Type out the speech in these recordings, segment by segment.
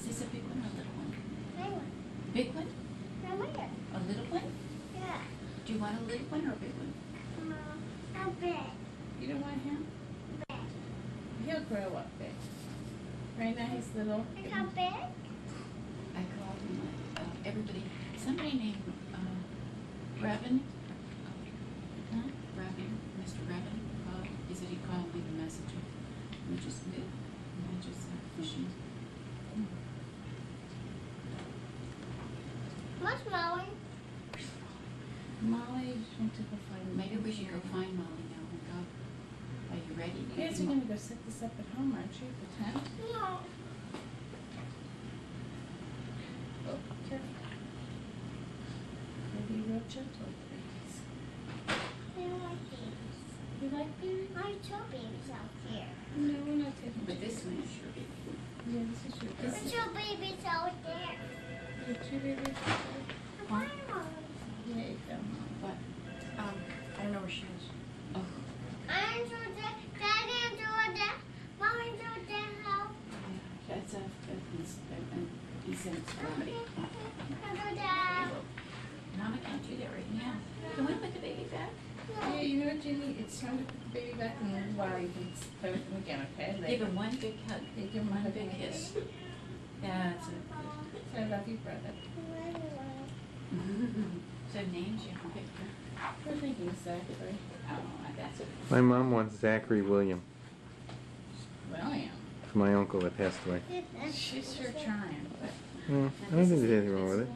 this a big one or a little one? Big one. Big one? No, where? A little one? Yeah. Do you want a little one or a big one? A big. You don't want him? Big. He'll grow up big. Right now he's little. It's how big? I called him, everybody, somebody named Brevin. Huh? Brevin, Mr. Brevin called. He said he'd call and leave a message. And we just did. And I just fishing. What's Molly? Molly went to go find Maybe we should go find Molly now and go. Are you ready? You guys are going to go set this up at home, aren't you? The tent? No. Oh, careful. Be real gentle, please. I don't like babies. You like babies? I saw babies out here. No, we're not taking But this one is your baby. Yeah, this is your I baby. saw babies out there. Your two babies? Mom. There you go. What? I don't know where she is. Oh, I'm so dead. Daddy, I'm so dead. Mom, I'm so dead. Help. that's he said it's Romedy. I'm so dead. Mama can't do that right now. You want to put the baby back? Yeah, you know what, Jenny? It's time to put the baby back in the while you can play with him again, okay? Give him one big hug. Yeah, give him One a big hug. kiss. That's it. I love you, brother. So names you can pick. We're thinking Zachary. Oh, that's it. My mom wants Zachary William. William. For my uncle that passed away. She's sure trying, but Well, I don't think there's anything wrong with it.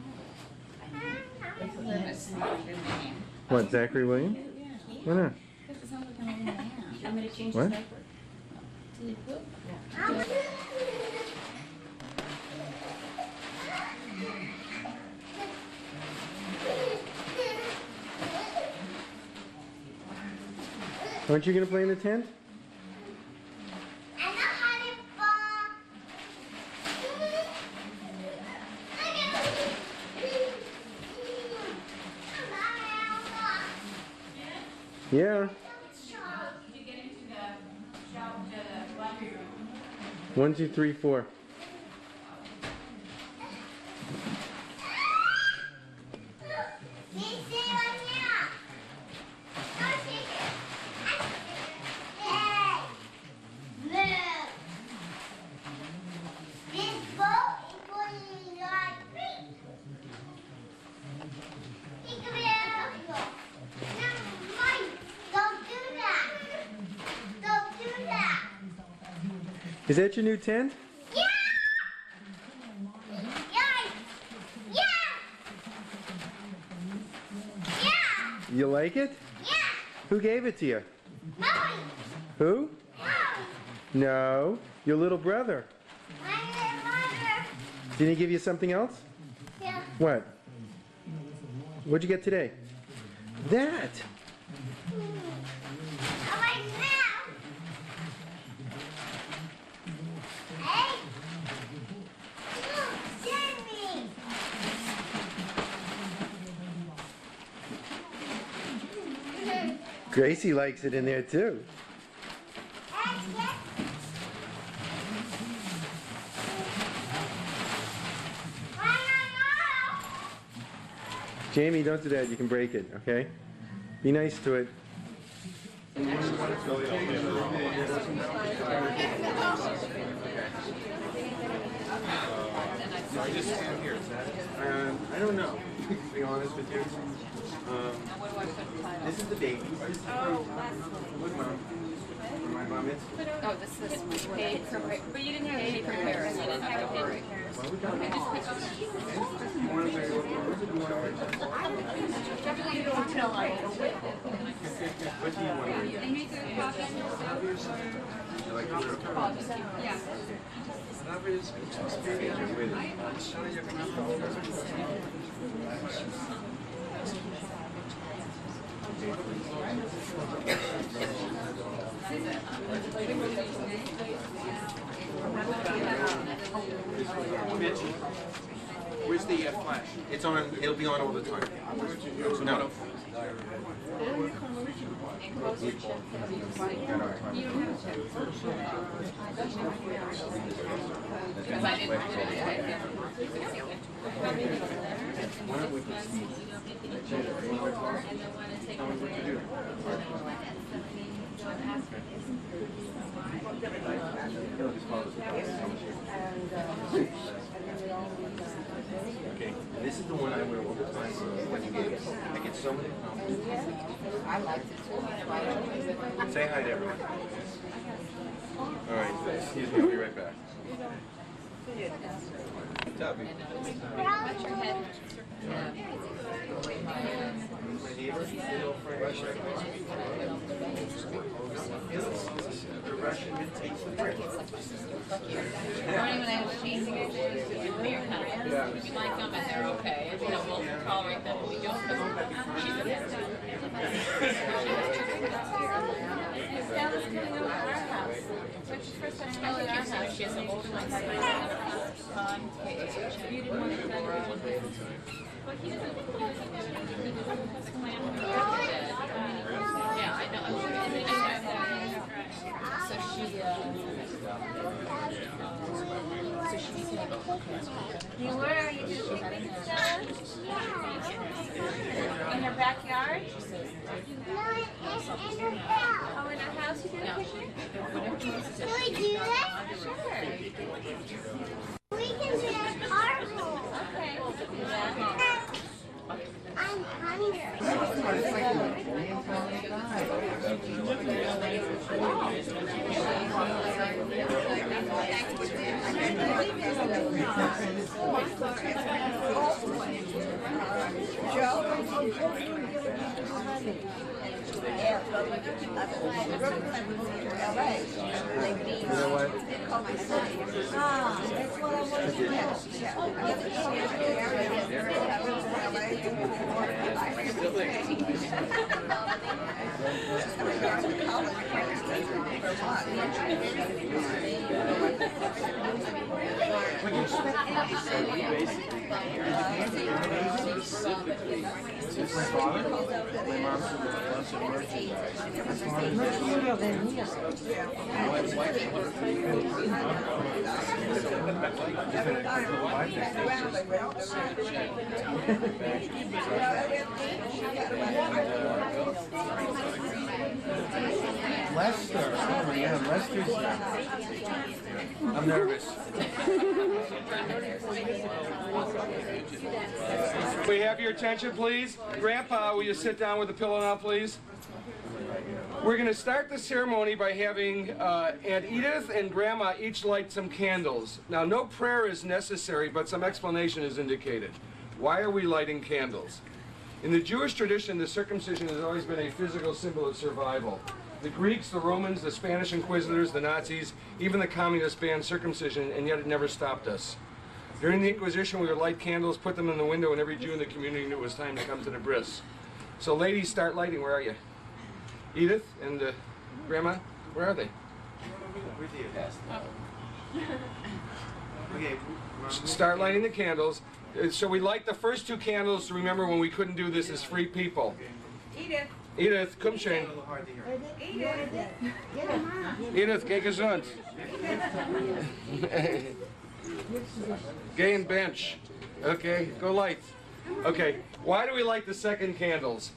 it's a limit. Not a good name. What, Zachary William? Yeah. Why not? Because it sounds like an old man. You want me to change What? the diaper? Do you poop? Aren't you going to play in the tent? I know how to fall. Yeah. You get into the laundry room. 1, 2, 3, 4. Is that your new tent? Yeah! Yeah! Yeah! Yeah! You like it? Yeah! Who gave it to you? Mommy! Who? Mom! No, your little brother. My little mother! Did he give you something else? Yeah. What? What'd you get today? That. I like now! Hey! Look, Jenny! Gracie likes it in there too. Jamie, don't do that. You can break it, okay? Be nice to it. I don't know, to be honest with you. This is the baby. This is good mom. For my mom, it's... Oh, this is paid for, but you didn't have any comparison. You didn't have a paid comparison. Okay, just pick up. Definitely don't tell I will with it. What do you want? They make a copy. You like it? Oh, just keep, yeah. Mitch, where's the flash? It's on. It'll be on all the time. No. because I didn't put it in. Why don't we put Steve? Okay, this is the one I wear all the time when you get I get so many compliments. I liked it too. Say hi to everyone. All right, excuse me, I'll be right back. Tubby. Watch your head. My neighbor, little friend, the Russian takes the break. Morning when I was chasing it, they're kind of, we like them and they're okay. And, you know, we'll tolerate them, but we don't. She's a best. Stella's coming over to our house. When she's first started coming to our house, she has an older one. You didn't want to send her one. But he doesn't think he doesn't put the clan on the yeah, I know. And they just have that. So she where are you doing picnic, Stella? In her backyard? Oh, in her house you doing a picnic? Can we do that? Sure. We can do that carpool. Okay. We'll do that. I'm hungry. You know what? Lester. Oh, yeah, Lester's. I'm nervous. We have your attention, please. Grandpa, will you sit down with the pillow now, please? We're going to start the ceremony by having Aunt Edith and Grandma each light some candles. Now, no prayer is necessary, but some explanation is indicated. Why are we lighting candles? In the Jewish tradition, the circumcision has always been a physical symbol of survival. The Greeks, the Romans, the Spanish Inquisitors, the Nazis, even the communists banned circumcision, and yet it never stopped us. During the Inquisition, we would light candles, put them in the window, and every Jew in the community knew it was time to come to the Briss. So ladies, start lighting. Where are you? Edith and Grandma, where are they? Where's the past? Okay. Start lighting the candles. So we light the first two candles to remember when we couldn't do this as free people. Edith. Edith, komm schön. Edith, geh gesund. Geh and bench. Okay, go light. Okay, why do we light the second candles?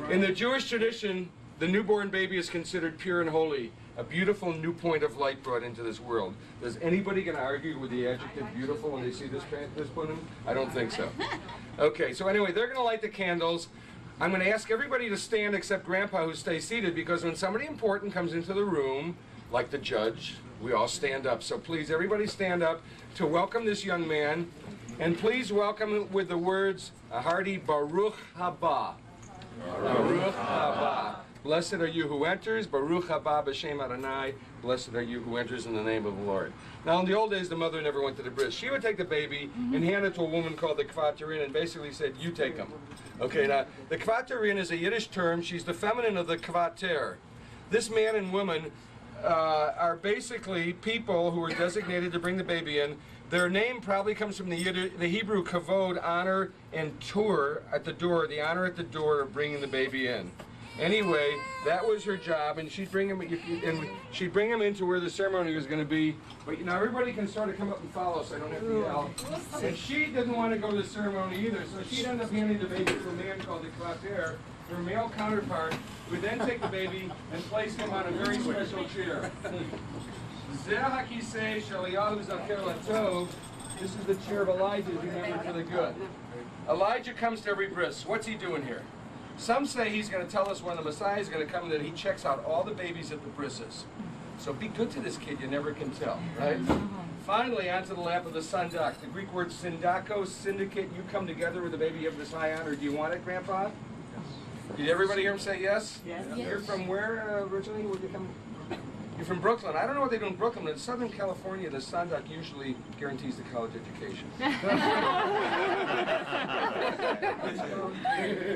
In the Jewish tradition, the newborn baby is considered pure and holy, a beautiful new point of light brought into this world. Does anybody gonna argue with the adjective beautiful when they see this punim? I don't think so. Okay, so anyway, they're gonna light the candles. I'm gonna ask everybody to stand except Grandpa, who stays seated, because when somebody important comes into the room, like the judge, we all stand up. So please, everybody stand up to welcome this young man. And please welcome him with the words, a hearty Baruch haba. Baruch haba. Blessed are you who enters, Baruch haba b'shem Adonai. Blessed are you who enters in the name of the Lord. Now in the old days, the mother never went to the bris. She would take the baby and hand it to a woman called the kvaterin and basically said, you take him. Okay, now the kvaterin is a Yiddish term. She's the feminine of the kvater. This man and woman are basically people who are designated to bring the baby in. Their name probably comes from the Hebrew kavod, honor, and tur at the door, the honor at the door of bringing the baby in. Anyway, that was her job, and she'd bring him into where the ceremony was going to be. But you know, everybody can sort of come up and follow, so I don't have to yell. And she didn't want to go to the ceremony either, so she'd end up handing the baby to a man called the clapper, her male counterpart, who would then take the baby and place him on a very special chair. This is the chair of Elijah, remembered for the good. Elijah comes to every bris. What's he doing here? Some say he's going to tell us when the Messiah is going to come and that he checks out all the babies at the brisses. So be good to this kid, you never can tell, right? Finally, onto the lap of the sandak. The Greek word syndako, syndicate, you come together with the baby you have this high on, or do you want it, Grandpa? Did everybody hear him say yes? Yes. You're from where originally? Where'd you come? You're from Brooklyn. I don't know what they do in Brooklyn, but in Southern California, the sandak usually guarantees the college education.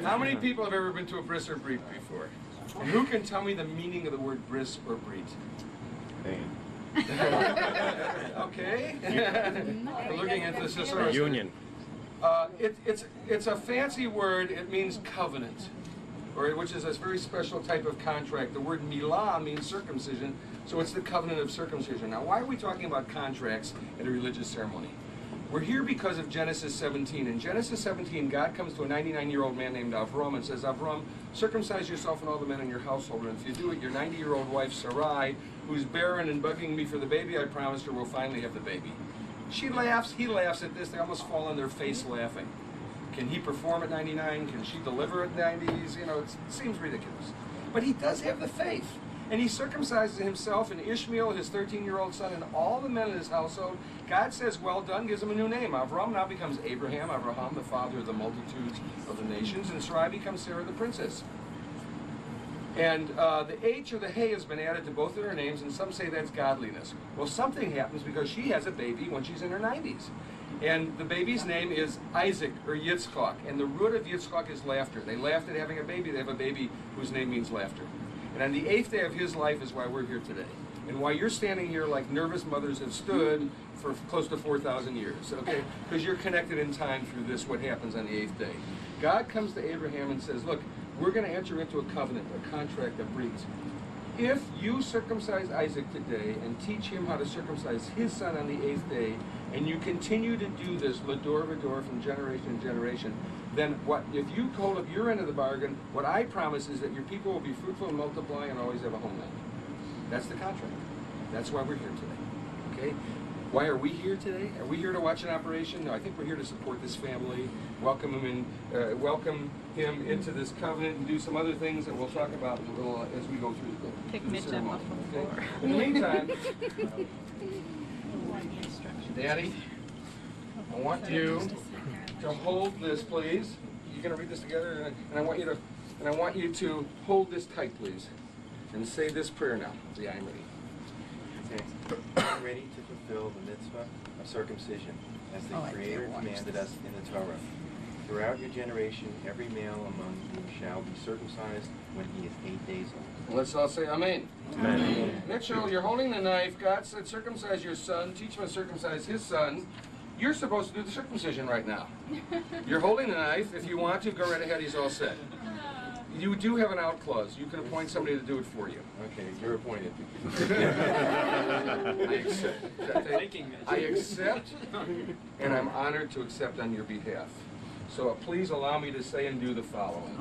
How many people have ever been to a bris or brit before? And who can tell me the meaning of the word bris or brit? Okay. We're looking at this as Union. It's a fancy word. It means covenant, which is a very special type of contract. The word milah means circumcision, so it's the covenant of circumcision. Now, why are we talking about contracts at a religious ceremony? We're here because of Genesis 17. In Genesis 17, God comes to a 99-year-old man named Avram and says, Avram, circumcise yourself and all the men in your household, and if you do it, your 90-year-old wife Sarai, who's barren and bugging me for the baby I promised her, will finally have the baby. She laughs, he laughs at this, they almost fall on their face laughing. Can he perform at 99? Can she deliver at 90s? You know, it seems ridiculous. But he does have the faith. And he circumcises himself and Ishmael, his 13-year-old son, and all the men in his household. God says, well done, gives him a new name. Avram now becomes Abraham, Abraham, the father of the multitudes of the nations, and Sarai becomes Sarah the princess. And the H or the Hey has been added to both of their names, and some say that's godliness. Well, something happens because she has a baby when she's in her 90s. And the baby's name is Isaac, or Yitzchak, and the root of Yitzchak is laughter. They laughed at having a baby, they have a baby whose name means laughter. And on the 8th day of his life is why we're here today. And why you're standing here like nervous mothers have stood for close to 4,000 years, okay? Because you're connected in time through this, what happens on the 8th day. God comes to Abraham and says, look, we're going to enter into a covenant, a contract, a brit. If you circumcise Isaac today and teach him how to circumcise his son on the 8th day, and you continue to do this, lador vador, from generation to generation, then what? If you hold up your end of the bargain, what I promise is that your people will be fruitful and multiply and always have a homeland. That's the contract. That's why we're here today. Okay? Why are we here today? Are we here to watch an operation? No, I think we're here to support this family, welcome him into this covenant, and do some other things that we'll talk about a little as we go through the ceremony. Okay? In the meantime, Daddy, I want you to hold this, please. You're going to read this together, and I want you to hold this tight, please, and say this prayer now. See, I'm ready. Okay. I'm ready to fulfill the mitzvah of circumcision, as the Creator commanded us in the Torah. Throughout your generation, every male among you shall be circumcised when he is 8 days old. Let's all say Amen. Amen. Mitchell, you're holding the knife. God said circumcise your son, teach him to circumcise his son. You're supposed to do the circumcision right now. You're holding the knife. If you want to, go right ahead. He's all set. You do have an out clause. You can appoint somebody to do it for you. Okay, you're appointed. I accept, and I'm honored to accept on your behalf. So please allow me to say and do the following.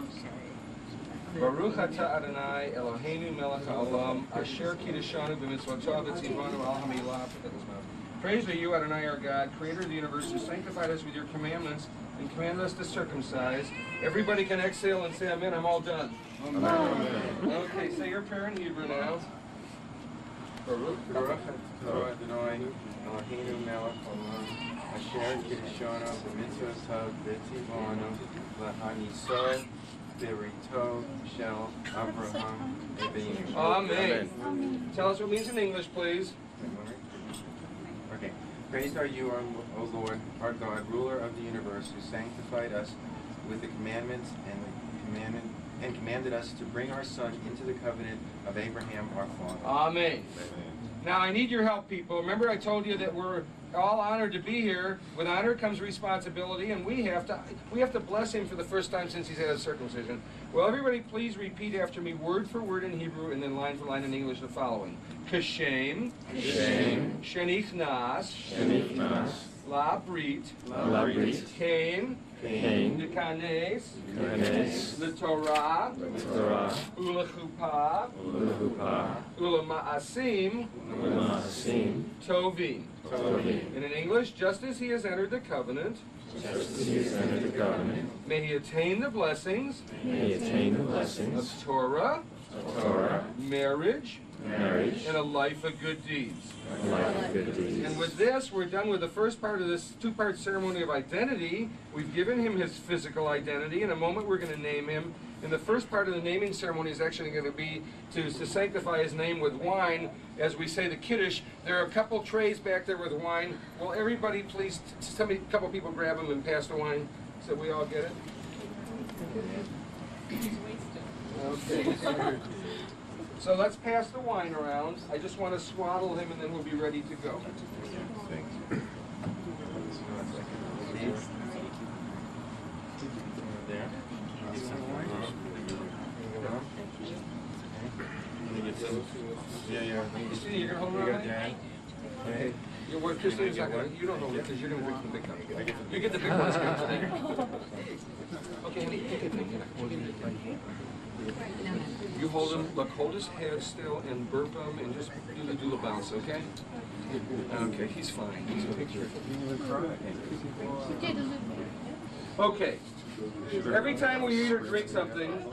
Baruch atah Adonai Eloheinu melech haolam asher kiddushanu b'mitzvotav v'tzivanu al hamilah. Praise be you, Adonai our God, Creator of the universe, who sanctified us with your commandments and commanded us to circumcise. Everybody can exhale and say Amen. I'm all done. Amen. Okay, say your prayer in Hebrew now. Baruch atah Adonai Eloheinu melech haolam asher kiddushanu b'mitzvotav v'tzivanu l'hanisah. Amen. Tell us what it means in English, please. Okay. Praised are you, O Lord, our God, ruler of the universe, who sanctified us with the commandments and commanded us to bring our son into the covenant of Abraham our father. Amen. Now I need your help, people. Remember I told you that we're all honored to be here. With honor comes responsibility, and we have to bless him for the first time since he's had his circumcision. Well, everybody, please repeat after me, word for word in Hebrew, and then line for line in English, the following: Kashem, Shenichnas, La Brit, Cain, Dikanes, the Torah, Ula Chuppah, Ula Ma'asim, Tovim. And in English, just as he has entered the covenant, may he attain the blessings of Torah, marriage, and a life of good deeds. And with this, we're done with the first part of this two-part ceremony of identity. We've given him his physical identity. In a moment, we're going to name him. And the first part of the naming ceremony is actually going to be to sanctify his name with wine. As we say the Kiddush, there are a couple trays back there with wine. Will everybody please, a couple people grab them and pass the wine so we all get it? Okay. So let's pass the wine around. I just want to swaddle him and then we'll be ready to go. There. Yeah. Christina, you're going to hold it on? Hey. You're worth Christina's not going to, you don't hold it because you're going to drink from the big cup. You get the big ones here today. Okay, honey, take it. You hold him, look, hold his head still and burp him and just do the doula bounce, okay? Okay, he's fine. He's picture. Okay. Every time we eat or drink something,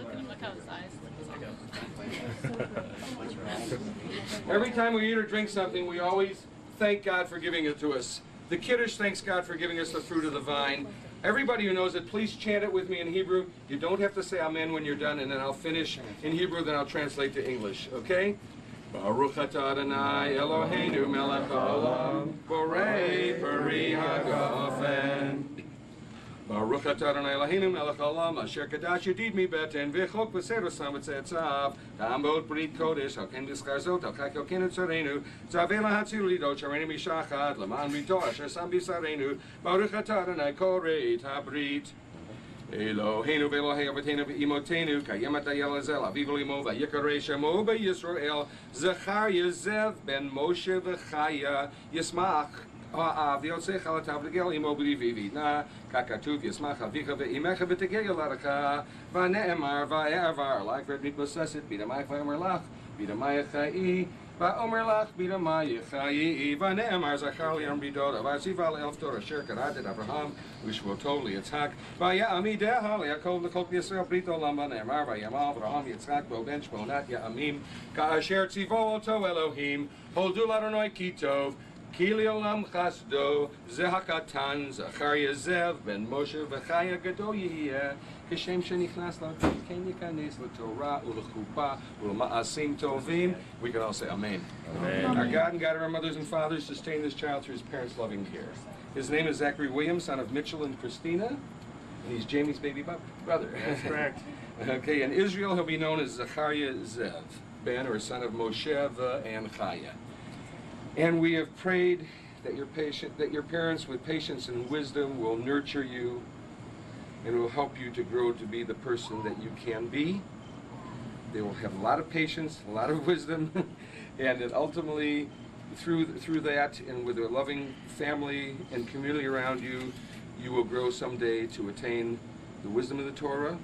every time we eat or drink something, we always thank God for giving it to us. The Kiddush thanks God for giving us the fruit of the vine. Everybody who knows it, please chant it with me in Hebrew. You don't have to say amen when you're done, and then I'll finish in Hebrew, then I'll translate to English, okay? Baruch atah Adonai Eloheinu melech haolam, borei peri hagafen. Baruch atah Adonai Eloheinu melech haolam, asher kadash yedid mi beten, v'chok v'seru sam v'tzetzav, ta'amod brit kodesh, halken b'scharzot, halchak halken etzarenu, tzaveh lahatzil lidot, sharenu mishachad, leman brito, asher sam b'sarenu, Baruch atah Adonai korei habrit. Eloheinu v'Elohei Avotenu v'Imotenu Kayemat Hayel Hazel Aviv Limo v'Yikarei Shemo b'Yisrael Zachary Zev ben Moshe v'Chaya Yismach Ha'av Yotzei Chalatav L'Gel Imo b'Vivina Kakatuv Yismach Avicha v'Imecha v'Tegel L'Araka V'Ne'emar v'E'avar Like Red Mitboseset B'Damayach v'Omer Lach B'Damayach Chayi V'Omer Lach B'Damayach Chayi V'Ne'emar Zachar Li'am B'Dod V'Zival Elf Torah Asher Karadet Avraham V'Shvoto Li'Yitzhak V'Ya'amideha Li'Yakov L'Chol Yisrael Brit Olam V'Ne'emar V'Yamal Avraham Yitzchak Bo'ben Shmonat Ya'amim Ka'asher Tzivo Oto Elohim Holdu L'Adonai Kitov Ki Li'Olam Chasdo Zehakatan Zachariah Zev Ben Moshe V'Chaya Gadol Yihiyeh Kishem Shenichnas L'Adonai Ken Yikanes L'Torah U'Lechuppah U'Ma'asim Tovim. We can all say Amen. Amen. Our God and God of our mothers and fathers sustain this child through his parents' loving care. His name is Zachary Williams, son of Mitchell and Christina, and he's Jamie's baby brother. That's correct. Okay, in Israel he'll be known as Zachariah Zev Ben, or son of Moshe and Chaya. And we have prayed that your parents with patience and wisdom will nurture you and will help you to grow to be the person that you can be. They will have a lot of patience, a lot of wisdom, and that ultimately through that and with a loving family and community around you, you will grow someday to attain the wisdom of the Torah,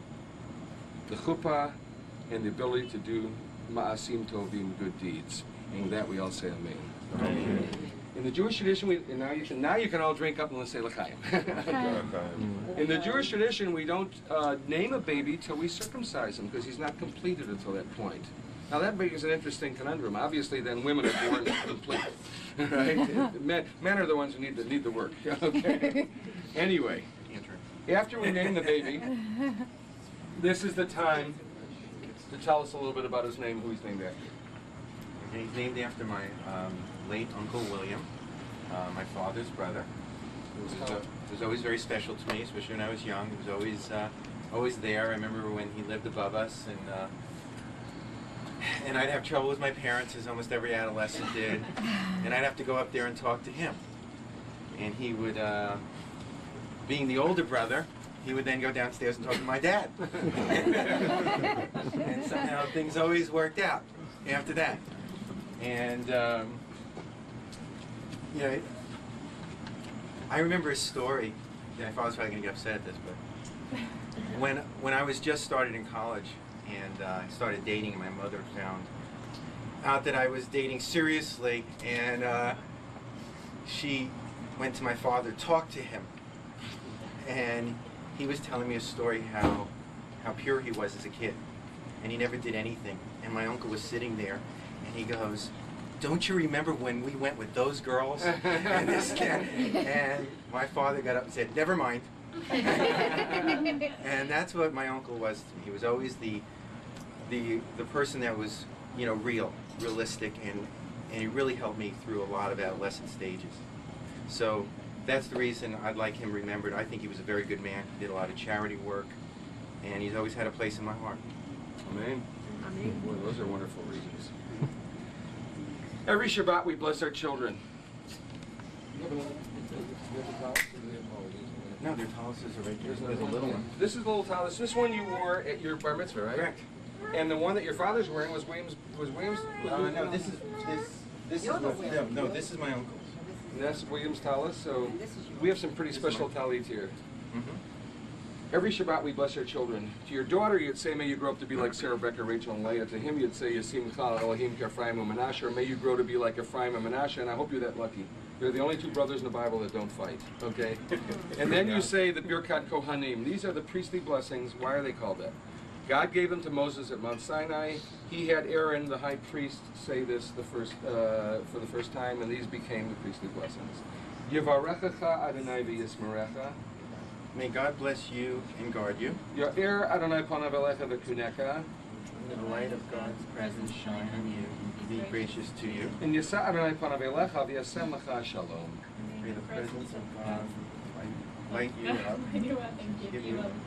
the chuppah, and the ability to do ma'asim tovim, good deeds. And with that we all say amen. Amen. In the Jewish tradition, now you can all drink up and let's say l'chaim. In the Jewish tradition, we don't name a baby till we circumcise him because he's not completed until that point. Now that brings an interesting conundrum. Obviously, then women are born complete, right? Men are the ones who need the work. Okay. Anyway, after we name the baby, this is the time to tell us a little bit about his name, who he's named after. Okay, he's named after my late Uncle William, my father's brother. He was always very special to me, especially when I was young. He was always there. I remember when he lived above us, and I'd have trouble with my parents, as almost every adolescent did, and I'd have to go up there and talk to him. And he would, being the older brother, he would then go downstairs and talk to my dad. And somehow things always worked out after that. And, you know, I remember a story. My father's probably going to get upset at this, but when I was just started in college and I started dating, and my mother found out that I was dating seriously, and she went to my father, talked to him, and he was telling me a story how pure he was as a kid, and he never did anything. And my uncle was sitting there, and he goes, "Don't you remember when we went with those girls?" And this kid, and my father got up and said, "Never mind." And that's what my uncle was to me. He was always the person that was, you know, realistic, and he really helped me through a lot of adolescent stages. So that's the reason I'd like him remembered. I think he was a very good man. He did a lot of charity work, and he's always had a place in my heart. Amen. Amen. Boy, those are wonderful reasons. Every Shabbat we bless our children. No, their taluses are right there. There's a little one. This is the little talus. This one you wore at your bar mitzvah, right? Correct. And the one that your father's wearing was Williams. No, this is my uncle's. And that's Williams talus. So we have some pretty special talit here. Mm-hmm. Every Shabbat we bless our children. To your daughter, you'd say, "May you grow up to be like Sarah, Rebecca, Rachel, and Leah." To him, you'd say, "Yasim Elohim Ephraim and Menashe," or "May you grow to be like Ephraim and Menashe." And I hope you're that lucky. They're the only two brothers in the Bible that don't fight. Okay. And then you say the Birkat Kohanim. These are the priestly blessings. Why are they called that? God gave them to Moses at Mount Sinai. He had Aaron, the high priest, say this for the first time, and these became the priestly blessings. Yivarechecha Adonai v'yismerecha. May God bless you and guard you. Ya'er Adonai panav elecha v'kunecha. May the light of God's presence shine on you and be gracious to you. And Yisa Adonai panav elecha v'yasem lecha shalom. May the presence of God light you up. Light you up and give you a life of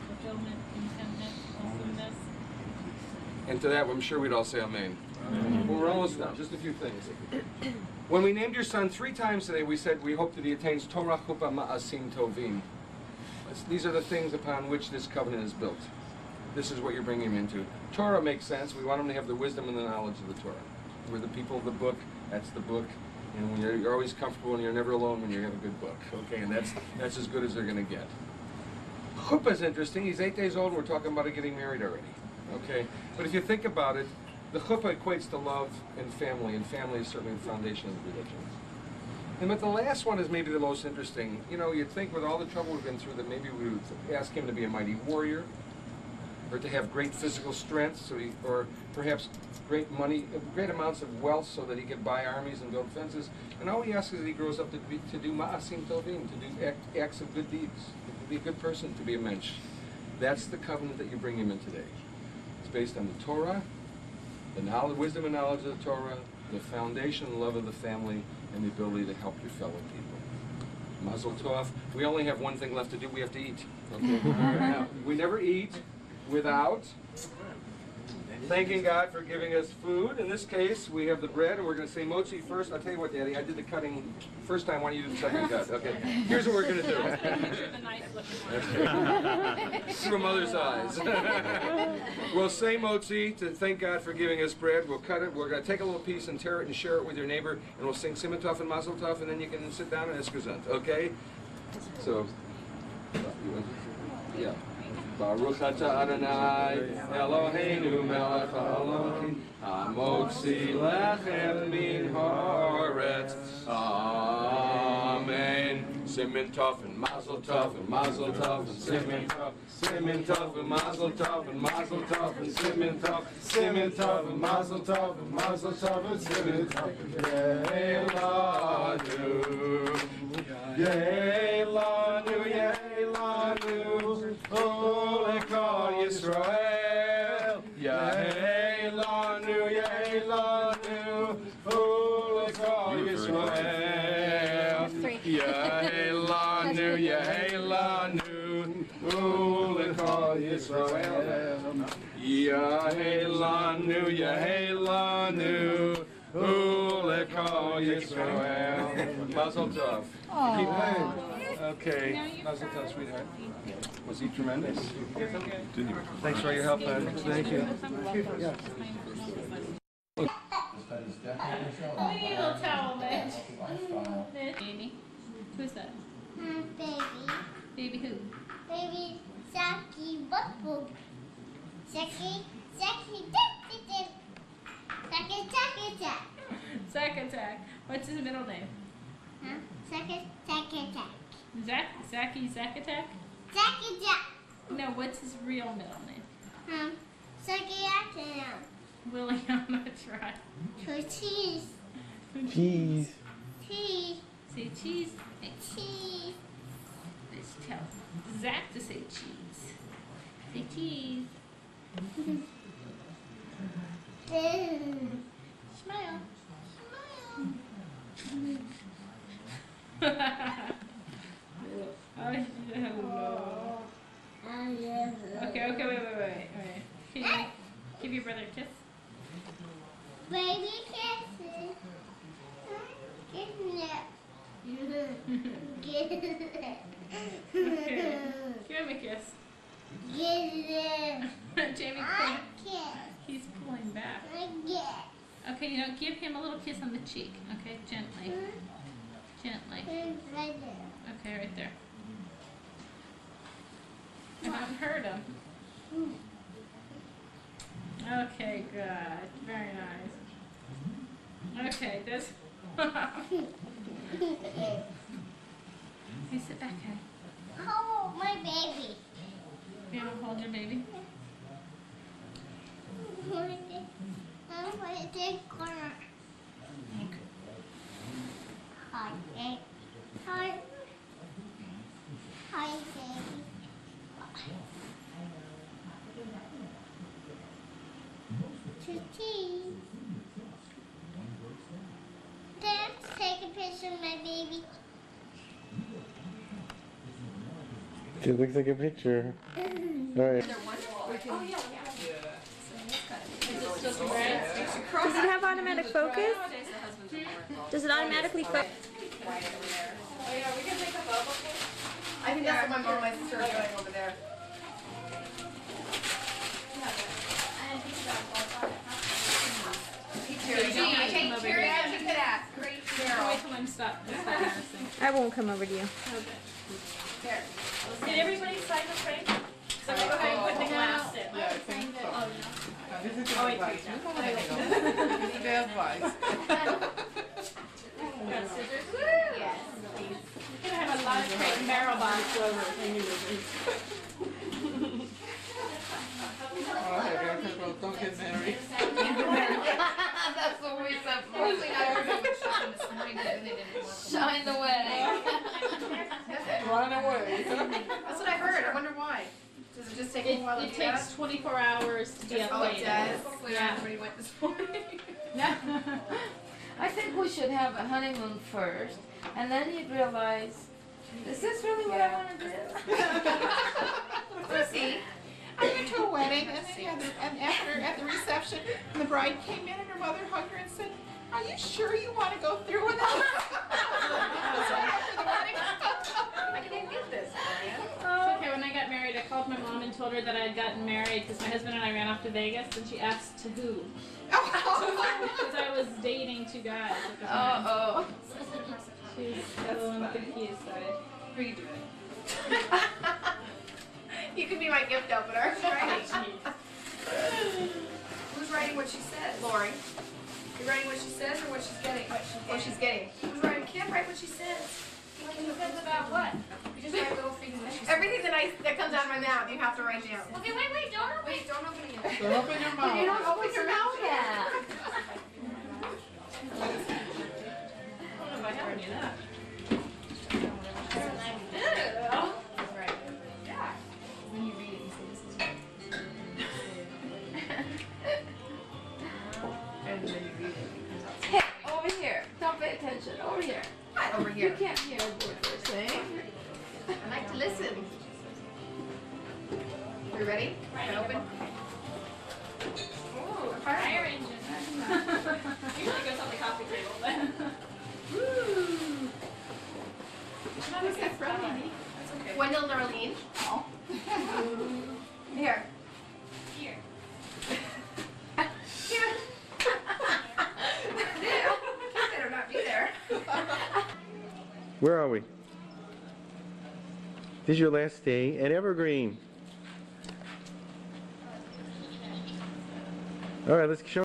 fulfillment, contentment, wholesomeness. And to that, I'm sure we'd all say amen. Well, we're almost done. Just a few things. When we named your son 3 times today, we said we hope that he attains Torah, Chuppah, Ma'asim, Tovim. These are the things upon which this covenant is built. This is what you're bringing him into. Torah makes sense. We want him to have the wisdom and the knowledge of the Torah. We're the people of the book. That's the book. And when you're always comfortable and you're never alone when you have a good book. Okay, and that's as good as they're going to get. Chuppah is interesting. He's 8 days old and we're talking about getting married already. Okay, but if you think about it, the chuppah equates to love and family is certainly the foundation of the religion. And but the last one is maybe the most interesting. You know, you'd think with all the trouble we've been through that maybe we would ask him to be a mighty warrior, or to have great physical strength, or perhaps great amounts of wealth so that he could buy armies and build fences. And all we ask is that he grows up to do ma'asim tovim, to do acts of good deeds, to be a good person, to be a mensch. That's the covenant that you bring him in today. It's based on the Torah, the knowledge, wisdom and knowledge of the Torah, the foundation and love of the family, and the ability to help your fellow people. Mazel tov. We only have one thing left to do. We have to eat. Okay? Now, we never eat without thanking God for giving us food. In this case, we have the bread, and we're going to say motzi first. I'll tell you what, Daddy, I did the cutting first time. Why don't you do the second cut? Okay. Here's what we're going to do. Through a mother's eyes. We'll say motzi to thank God for giving us bread. We'll cut it. We're going to take a little piece and tear it and share it with your neighbor, and we'll sing Simon Tov and Mazel Tov, and then you can sit down and ask gesund. Okay? So, yeah. Baruch atah Adonai Eloheinu melech haolam hamotzi lechem min haaretz. Amen. Simin tov and mazel tov and mazel tov and simin tov. Simin tov and mazel tov and mazel tov and simin tov. Simin tov and mazel tov and mazel tov and simin tov. Yeh lanu, yeh lanu, Olekol Yisrael. Yeh lanu, Olekol Yisrael. Yeh lanu, Olekol Yisrael. Yeh lanu, Ule kol Yisrael. Mazel tov. Keep playing. Okay. Mazel tov, sweetheart. Was he tremendous? Thanks for all your help, man. Thank you. We need a little towel, Mitch. Amy. Who's that? Baby. Baby who? Baby Zachary Bubble. Zachary. Zack Attack. What's his middle name? Huh? Zach Attack. Zacky Zack Attack? No, what's his real middle name? Zachary Attack. William, that's right. So cheese. Cheese. Cheese. Say cheese. Cheese. Let's tell Zach to say cheese. Say cheese. Smile. Oh, okay, wait. Can you give your brother a kiss? Baby kisses. Kiss it. Get it. Okay. Give him a kiss. Get it. Jamie, I kiss. he's pulling back. I get. Okay, give him a little kiss on the cheek. Okay, gently. Gently. Right there. Okay, right there. I haven't heard him. Okay, good. Very nice. Okay, this. Hey, sit back, honey. Oh, my baby. You want to hold your baby? I'm going to take corner. Hi, baby. Hi, baby. Cheese. Dad, take a picture of my baby. She looks like a picture. All right. Does it have automatic focus? Does it automatically focus? I think that's what my mom and my sister are doing over there. Wait till I'm stopped. I won't come over to you. Did everybody sign the frame? So go ahead and put the glass in. Oh, wait, wait. Got scissors? Yes. We're gonna have a lot of Crate and Barrel bombs over. Don't get married. That's what we said. Mostly I remember showing this morning that they didn't work. Shine the way. Run away. That's what I heard. I wonder why. Does it just take a while to It do that? takes 24 hours to be Oh, it updated. does? Yeah. Everybody went this morning. I think we should have a honeymoon first, and then you'd realize, is this really what I want to do? See? I went to a wedding and after at the reception, the bride came in and her mother hugged her and said, "Are you sure you want to go through with it?" I can't get this. Okay, when I got married, I called my mom and told her that I had gotten married because my husband and I ran off to Vegas, and she asked to who. Because I was dating two guys at the time. Oh. She's a little confused, so Who are you doing? You can be my gift opener. Who's writing what she says? Lori. You writing what she says or what she's getting? What she's getting. Who's writing? You can't write what she says. It depends about what? You just write little things that she says. Everything that comes out of my mouth, you have to write down. Okay, wait, don't open. Wait, don't open it yet. Don't open your mouth. You don't open your mouth yet. I don't know if I ever knew that. Right. Yeah. When you read it, you say this is right. And then you read it. Hey, over here. Don't pay attention. Over here. What over You here? can't hear what we're saying. I like to listen. You ready? Can I open? Fire engine. Usually goes on Who's that from? Wendell and Arlene. Oh. Here. Here. Here. You better not be there. Where are we? This is your last day at Evergreen. All right, let's show